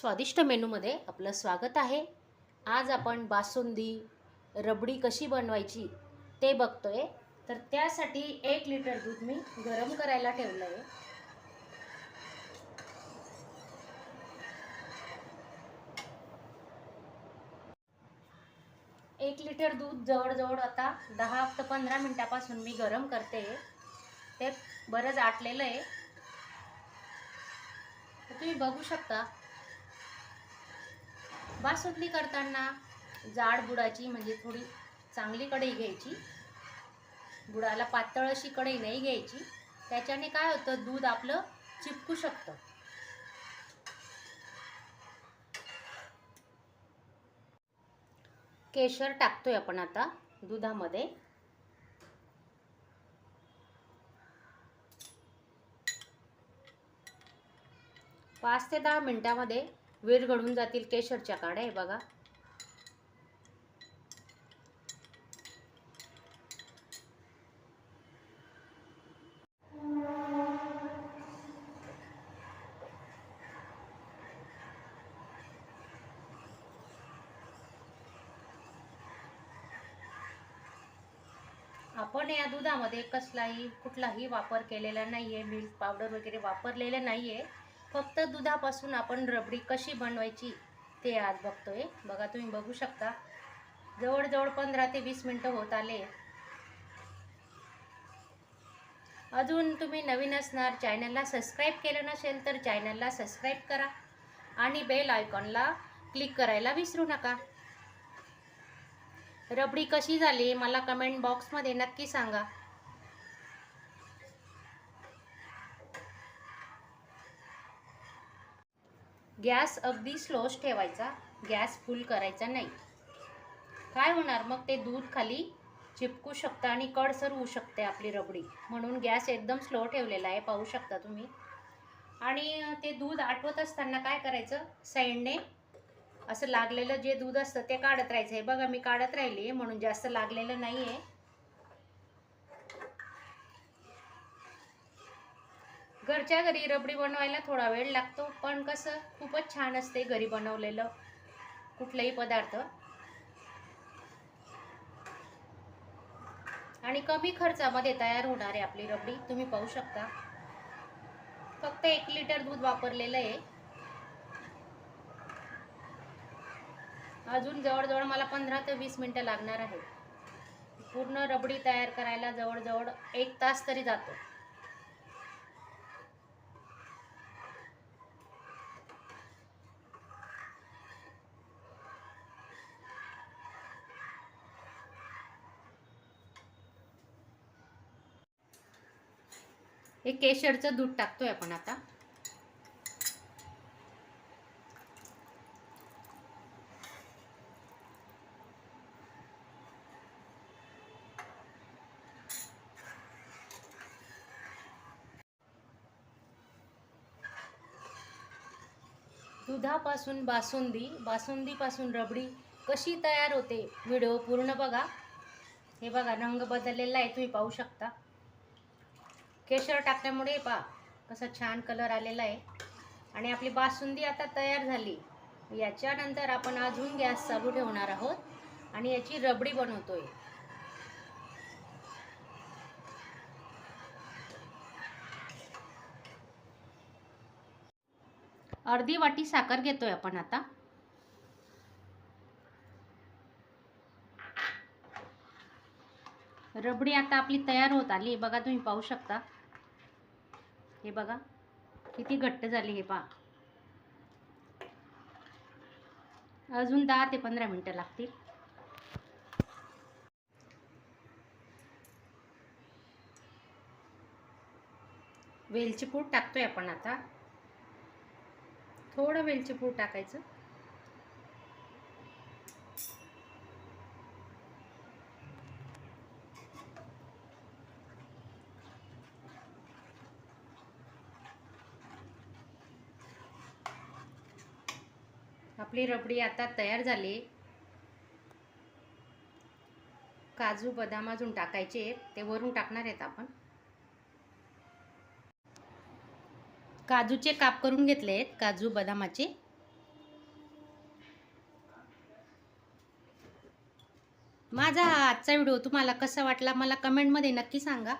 स्वादिष्ट मेनूमध्ये आपलं स्वागत आहे। आज आपण बासुंदी रबडी कशी बनवायची ते बघतोय। तर त्यासाठी 1 लिटर दूध मी गरम करायला ठेवलं आहे। 1 लिटर दूध जवळजवळ आता 10 ते 15 मिनिटापासून मी गरम करते। ते बरंच आटलेलं आहे। तर तुम्ही बघू शकता बासुंदी करताना जाड बुडाची म्हणजे थोडी चांगली कढई घ्यायची। बुडाला पातळ अशी कढई नाही घ्यायची, त्याच्याने काय होतं दूध आपलं चिपकू शकतं। केशर टाकतोय आपण आता दुधामध्ये। पाच ते 10 मिनिटांमध्ये विरघळून जातील केशरच्या काड्या। हे बघा, आपण या दुधामध्ये कुठलाही वापर केलेला नाहीये, मिल्क पावडर वगैरे वापरलेले नाहीये। फक्त दुधापासून आपण रबडी कशी बनवायची ते आज बघतोय। बघा, तुम्ही बघू शकता जवळजवळ 15 ते 20 मिनिटं होत आले। अजून तुम्ही नवीन असणार, चॅनलला सबस्क्राईब केलं नसेल तर चॅनलला सबस्क्राईब करा आणि बेल आयकॉनला क्लिक करायला विसरू नका। रबडी कशी झाली मला कमेंट बॉक्समध्ये नक्की सांगा। गॅस अगदी स्लोच ठेवायचा, गॅस फुल करायचा नाही। काय होणार मग ते दूध खाली चिपकू शकतं आणि कडसर होऊ शकते आपली रबडी, म्हणून गॅस एकदम स्लो ठेवलेला आहे, पाहू शकता तुम्ही। आणि ते दूध आटवत असताना काय करायचं, साईडने असं लागलेलं जे दूध असतं ते काढत राहायचं। हे बघा, मी काढत राहिली म्हणून जास्त लागलेलं नाहीये। घरच्या घरी रबडी बनवायला थोडा वेळ लागतो, पण कसं खूपच छान असते घरी बनवलेलं कुठलाही पदार्थ। आणि कमी खर्चामध्ये तयार होणार आहे आपली रबडी, तुम्ही पाहू शकता। फक्त 1 लिटर दूध वापरलेलं आहे। अजून जवळजवळ मला 15 ते 20 मिनिटं लागणार आहे। पूर्ण रबडी तयार करायला जवळजवळ 1 तास तरी जातो। हे केशरचं दूध टाकतोय आपण आता। दुधापासून बासुंदी, बासुंदीपासून रबडी कशी तयार होते व्हिडिओ पूर्ण बघा। हे बघा, रंग बदललेला आहे, तुम्ही पाहू शकता। केशर टाकल्यामुळे पहा कसा छान कलर आलेला आहे। आणि आपली बासुंदी आता तयार झाली। याच्यानंतर आपण अजून गॅस चालू ठेवणार आहोत आणि याची रबडी बनवतोय। अर्धी वाटी साखर घेतोय आपण आता। रबडी आता आपली तयार होत आली, बघा तुम्ही पाहू शकता। हे बघा किती घट्ट झाली, हे पहा। अजून 10 ते 15 मिनिटं लागतील। वेलची पूड टाकतोय आपण आता, थोडं वेलची पूड टाकायचं। आपली रबडी आता तयार झाली। काजू बदाम अजून टाकायचे, ते वरून टाकणार आहेत आपण। काजूचे काप करून घेतले आहेत, काजू बदामाचे। माझा हा आजचा व्हिडिओ तुम्हाला कसा वाटला मला कमेंटमध्ये नक्की सांगा.